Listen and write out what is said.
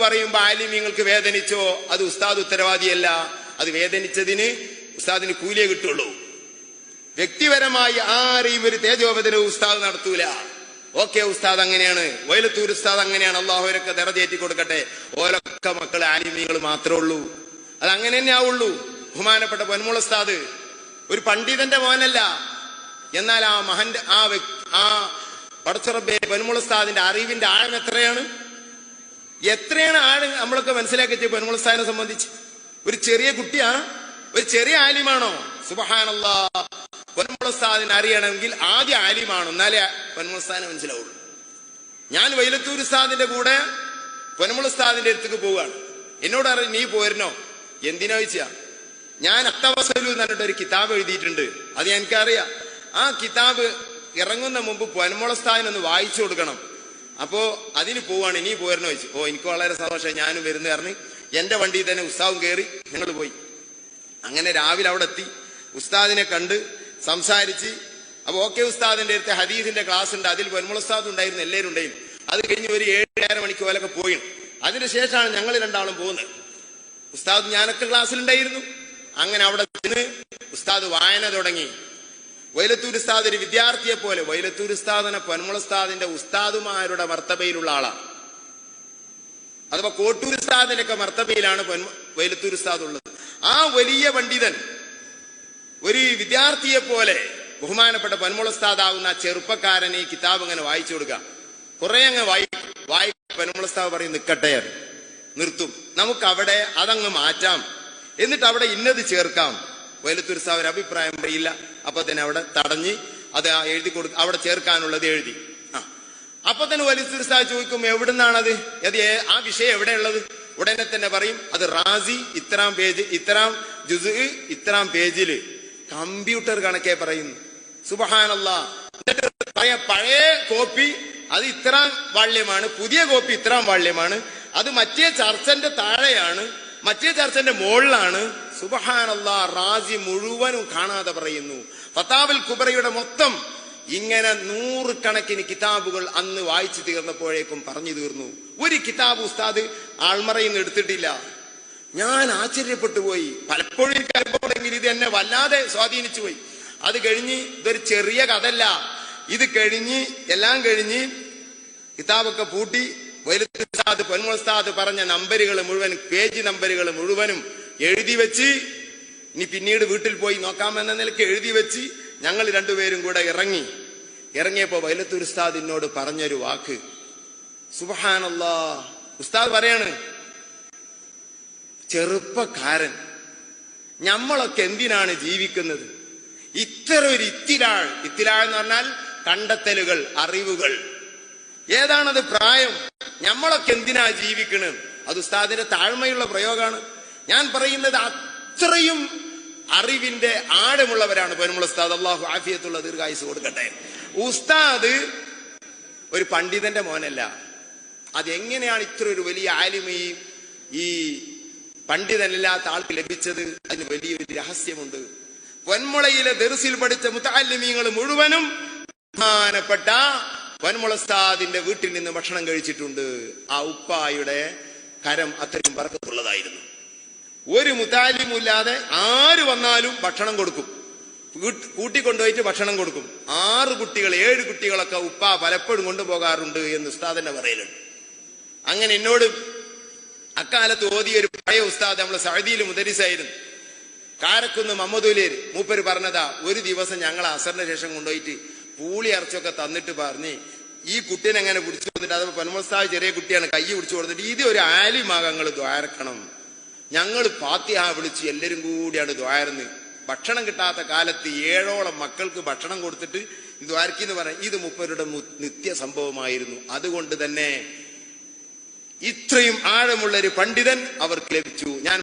പറയുമ്പോൾ ആലിമീങ്ങൾക്ക് വേദനിച്ചോ, അത് ഉസ്താദ് ഉത്തരവാദിയല്ല. അത് വേദനിച്ചതിന് ഉസ്താദിന് കൂലിയേ കിട്ടുള്ളൂ. വ്യക്തിപരമായി ആരെയും ഒരു തേജോപതനവും ഉസ്താദ് നടത്തൂല. ഓക്കെ, ഉസ്താദ് അങ്ങനെയാണ്, വൈലത്തൂർ ഉസ്താദ് അങ്ങനെയാണ്, അള്ളാഹുരൊക്കെ ദറജേറ്റി കൊടുക്കട്ടെ. ഓരൊക്കെ മക്കൾ ആലിമീങ്ങൾ മാത്രമേ ഉള്ളൂ. അത് അങ്ങനെ തന്നെ ആവുള്ളൂ. ബഹുമാനപ്പെട്ട പൊന്മുള ഉസ്താദ് ഒരു പണ്ഡിതന്റെ മോനല്ല. എന്നാൽ ആ മഹന്റെ ആ പടച്ചുറബെ പൊന്മുള ഉസ്താദിന്റെ അറിവിന്റെ ആഴം എത്രയാണ് ആഴം നമ്മളൊക്കെ മനസ്സിലാക്കി. പൊന്മുള ഉസ്താദിനെ സംബന്ധിച്ച് ഒരു ചെറിയ കുട്ടിയാണ്, ഒരു ചെറിയ ആലിമാണോ? സുബ്ഹാനല്ലാഹ്. പൊന്മുള ഉസ്താദിനെ അറിയണമെങ്കിൽ ആദ്യം ആലിമാണോ, എന്നാലേ പൊന്മുള ഉസ്താദിനെ മനസ്സിലാവുള്ളൂ. ഞാൻ വൈലത്തൂർ ഉസ്താദിന്റെ കൂടെ പൊന്മുള ഉസ്താദിന്റെ അടുത്തേക്ക് പോവുകയാണ്. എന്നോട് അറിയാം, നീ പോരണോ? എന്തിനാ ചോദിച്ചാ, ഞാൻ അത്തവസലു എന്ന് പറഞ്ഞിട്ട് ഒരു കിതാബ് എഴുതിയിട്ടുണ്ട്, അത് എനിക്കറിയാം. ആ കിതാബ് ഇറങ്ങുന്ന മുമ്പ് പൊന്മുള ഉസ്താദിനൊന്ന് വായിച്ചു കൊടുക്കണം. അപ്പോ അതിന് പോവാണ്, നീ പോരണോ ചോദിച്ചു. ഓ, എനിക്ക് വളരെ സന്തോഷം, ഞാനും വരുന്ന പറഞ്ഞ് എന്റെ വണ്ടിയിൽ തന്നെ ഉസ്താവും കയറി ഞങ്ങൾ പോയി. അങ്ങനെ രാവിലെ അവിടെ എത്തി, ഉസ്താദിനെ കണ്ട് സംസാരിച്ച്. അപ്പൊ ഓക്കെ, ഉസ്താദിന്റെ അടുത്ത് ഹദീസിന്റെ ക്ലാസ് ഉണ്ട്, അതിൽ പൊന്മുള ഉസ്താദ് ഉണ്ടായിരുന്നു, എല്ലാവരും ഉണ്ടായിരുന്നു. അത് കഴിഞ്ഞ് ഒരു 7-7:30 മണിക്ക് പോലൊക്കെ പോയി. അതിനുശേഷമാണ് ഞങ്ങൾ രണ്ടാളും പോകുന്നത്. ഉസ്താദ് ഞാനൊക്കെ ക്ലാസ്സിലുണ്ടായിരുന്നു. അങ്ങനെ അവിടെ നിന്ന് ഉസ്താദ് വായന തുടങ്ങി. വൈലത്തൂർ ഉസ്താദ് ഒരു വിദ്യാർത്ഥിയെ പോലെ, വൈലത്തൂർ ഉസ്താദിനെ പൊന്മുള ഉസ്താദിന്റെ ഉസ്താദുമാരുടെ മർത്തബയിലുള്ള ആളാണ്. അഥവാ കോട്ടൂർ ഉസ്താദിന്റെ ഒക്കെ മർത്തബയിലാണ് വൈലത്തൂർ ഉസ്താദ് ഉള്ളത്. ആ വലിയ പണ്ഡിതൻ ഒരു വിദ്യാർത്ഥിയെ പോലെ ബഹുമാനപ്പെട്ട പൊന്മുള ഉസ്താദ് ആവുന്ന ആ ചെറുപ്പക്കാരന് ഈ കിതാബ് ഇങ്ങനെ വായിച്ചു കൊടുക്കുക. കുറെ അങ്ങ് വായിക്കും. പൊന്മുള ഉസ്താദ് പറയും, നിൽക്കട്ടെ, നിർത്തും, നമുക്ക് അവിടെ അതങ്ങ് മാറ്റാം, എന്നിട്ട് അവിടെ ഇന്നത് ചേർക്കാം. വൈലത്തൂർ ഉസ്താദ് ഒരു അഭിപ്രായം പറയില്ല. അപ്പൊ തന്നെ അവിടെ തടഞ്ഞ് അത് എഴുതി കൊടുക്കും, അവിടെ ചേർക്കാനുള്ളത് എഴുതി. അപ്പൊ തന്നെ വൈലത്തൂർ ഉസ്താദ് ചോദിക്കും, എവിടുന്നാണത്, ആ വിഷയം എവിടെയുള്ളത്? ഉടനെ തന്നെ പറയും, അത് റാസി ഇത്രാം പേജ്, ഇത്രാം ജുസ്, ഇത്രാം പേജില്. കമ്പ്യൂട്ടർ കണക്കെ പറയുന്നു. സുബ്ഹാനല്ലാഹ്. പഴയ കോപ്പി അത് ഇത്രാം വാള്യമാണ്, പുതിയ കോപ്പി ഇത്രാം വാള്യമാണ്, അത് മറ്റേ ചർച്ചന്റെ താഴെയാണ്, മറ്റേ ചർച്ചന്റെ മുകളിലാണ്. സുബ്ഹാനല്ലാഹ്. റാസി മുഴുവനും കാണാതെ പറയുന്നു. ഫതാവുൽ കുബ്രയുടെ മൊത്തം ഇങ്ങനെ 100 കണക്കിന് കിതാബുകൾ അന്ന് വായിച്ചു തീർന്നപ്പോഴേക്കും പറഞ്ഞു തീർന്നു. ഒരു കിതാബ് ഉസ്താദ് ആൾമറയിൽ നിന്ന് എടുത്തിട്ടില്ല. ഞാൻ ആശ്ചര്യപ്പെട്ടു പോയി. പലപ്പോഴും എനിക്ക് അനുഭവമെങ്കിൽ ഇത് എന്നെ വല്ലാതെ സ്വാധീനിച്ചു പോയി. അത് കഴിഞ്ഞ് ഇതൊരു ചെറിയ കഥല്ല. ഇത് കഴിഞ്ഞ് എല്ലാം കഴിഞ്ഞ് കിതാബൊക്കെ പൂട്ടി വൈലത്തൂർ ഉസ്താദ് പൊന്മുള ഉസ്താദ് പറഞ്ഞ നമ്പറുകൾ മുഴുവൻ, പേജ് നമ്പറുകൾ മുഴുവനും എഴുതി വെച്ച്, ഇനി പിന്നീട് വീട്ടിൽ പോയി നോക്കാമെന്ന നിലയ്ക്ക് എഴുതി വെച്ച് ഞങ്ങൾ രണ്ടുപേരും കൂടെ ഇറങ്ങിയപ്പോ വൈലത്തൂർ ഉസ്താദ് എന്നോട് പറഞ്ഞൊരു വാക്ക്, സുബ്ഹാനല്ലാഹ്. ഉസ്താദ് പറയാണ്, ചെറുപ്പക്കാരൻ, നമ്മളൊക്കെ എന്തിനാണ് ജീവിക്കുന്നത്? ഇത്ര ഒരു ഇത്തിലാഴ് എന്ന് പറഞ്ഞാൽ കണ്ടെത്തലുകൾ, അറിവുകൾ. ഏതാണത് പ്രായം? നമ്മളൊക്കെ എന്തിനാ ജീവിക്കണത്? അത് ഉസ്താദിന്റെ താഴ്മയുള്ള പ്രയോഗമാണ്. ഞാൻ പറയുന്നത് അത്രയും അറിവിന്റെ ആഴമുള്ളവരാണ് പൊന്മുള ഉസ്താദ്. അള്ളാഹു ആഫിയത്തുള്ള ദീർഘായുസ് കൊടുക്കട്ടെ. ഉസ്താദ് ഒരു പണ്ഡിതന്റെ മോനല്ല. അതെങ്ങനെയാണ് ഇത്ര ഒരു വലിയ ആലിമ ഈ പണ്ഡിതനില്ലാത്ത ആൾക്ക് ലഭിച്ചത്? അതിന് വലിയൊരു രഹസ്യമുണ്ട്. പൊന്മുളയിലെ ദർസിൽ പഠിച്ച മുതഅല്ലിമീങ്ങൾ മുഴുവനും ബഹുമാനപ്പെട്ട പൊന്മുള ഉസ്താദിന്റെ വീട്ടിൽ നിന്ന് ഭക്ഷണം കഴിച്ചിട്ടുണ്ട്. ആ ഉപ്പായുടെ കരം അത്രയും ബർക്കത്തുള്ളതായിരുന്നു. ഒരു മുതഅല്ലിമില്ലാതെ ആര് വന്നാലും ഭക്ഷണം കൊടുക്കും, കൂട്ടിക്കൊണ്ടുപോയിട്ട് ഭക്ഷണം കൊടുക്കും. 6 കുട്ടികൾ 7 കുട്ടികളൊക്കെ ഉപ്പ പലപ്പോഴും കൊണ്ടുപോകാറുണ്ട് എന്ന് ഉസ്താദിന്റെ പറയലുണ്ട്. അങ്ങനെ എന്നോട് അക്കാലത്ത് ഓതിയ ഒരു പഴയ ഉസ്താദ്, നമ്മളെ സഅദിയിൽ മുദരിസായിരുന്നു, കാരക്കുന്ന് മമ്മദൂലേർ, മൂപ്പര് പറഞ്ഞതാ, ഒരു ദിവസം ഞങ്ങൾ അസറിന് ശേഷം കൊണ്ടുപോയിട്ട് പൂളി ഇറച്ചൊക്കെ തന്നിട്ട് പറഞ്ഞ്, ഈ കുട്ടീനെ എങ്ങനെ പിടിച്ചു കൊടുത്തിട്ട്, അത് പൊന്മുള ഉസ്താദ് ചെറിയ കുട്ടിയാണ്, കൈ പിടിച്ചു കൊടുത്തിട്ട്, ഇത് ഒരു ആലിമാകങ്ങൾ ദ്വാരക്കണം. ഞങ്ങൾ ഫാത്തിഹ വിളിച്ച് എല്ലാവരും കൂടിയാണ് ദ്വാരന്ന്. ഭക്ഷണം കിട്ടാത്ത കാലത്ത് 7ഓളം മക്കൾക്ക് ഭക്ഷണം കൊടുത്തിട്ട് ദ്വാരക്കിന്ന് പറയാം. ഇത് മൂപ്പരുടെ നിത്യ സംഭവമായിരുന്നു. അതുകൊണ്ട് തന്നെ ഇത്രയും ആഴമുള്ള ഒരു പണ്ഡിതൻ അവർക്ക് ലഭിച്ചു. ഞാൻ